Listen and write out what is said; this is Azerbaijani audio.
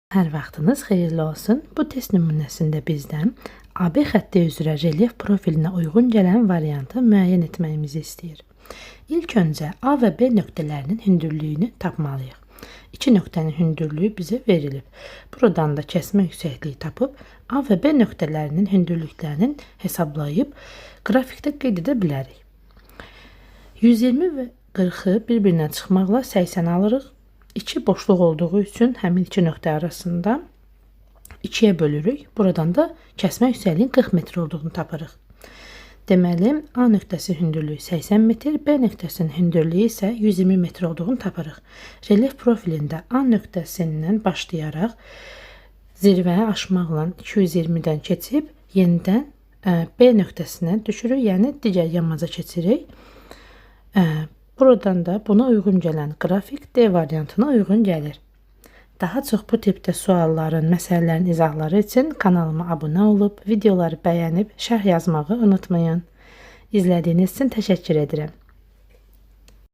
Hər vaxtınız xeyirli olsun. Bu test nümunəsində bizdən AB xətti üzrə relyef profilinə uyğun gələn variantı müəyyən etməyimizi istəyir. İlk öncə A və B nöqtələrinin hündürlüyünü tapmalıyıq. İki nöqtənin hündürlüyü bizə verilib. Buradan da kəsmə yüksəkliyi tapıb A və B nöqtələrinin hündürlüklərini hesablayıb qrafikdə qeyd edə bilərik. 120 və 40-ı bir-birinə çıxmaqla 80 alırıq. 2 boşluq olduğu üçün həmin iki nöqtə arasında 2-yə bölürük. Buradan da kəsmə yüksəkliyin 40 metr olduğunu tapırıq. Deməli, A nöqtəsi hündürlüyü 80 metr, B nöqtəsinin hündürlüyü isə 120 metr olduğunu tapırıq. Relyef profilində A nöqtəsindən başlayaraq zirvəni aşmaqla 220-dən keçib yenidən B nöqtəsinə düşürük, yəni digər yamaca keçirik. Buradan da buna uyğun gələn qrafik D variantına uyğun gəlir. Daha çox bu tipdə sualların, məsələlərin izahları üçün kanalıma abunə olub, videoları bəyənib, şərh yazmağı unutmayın. İzlədiyiniz üçün təşəkkür edirəm.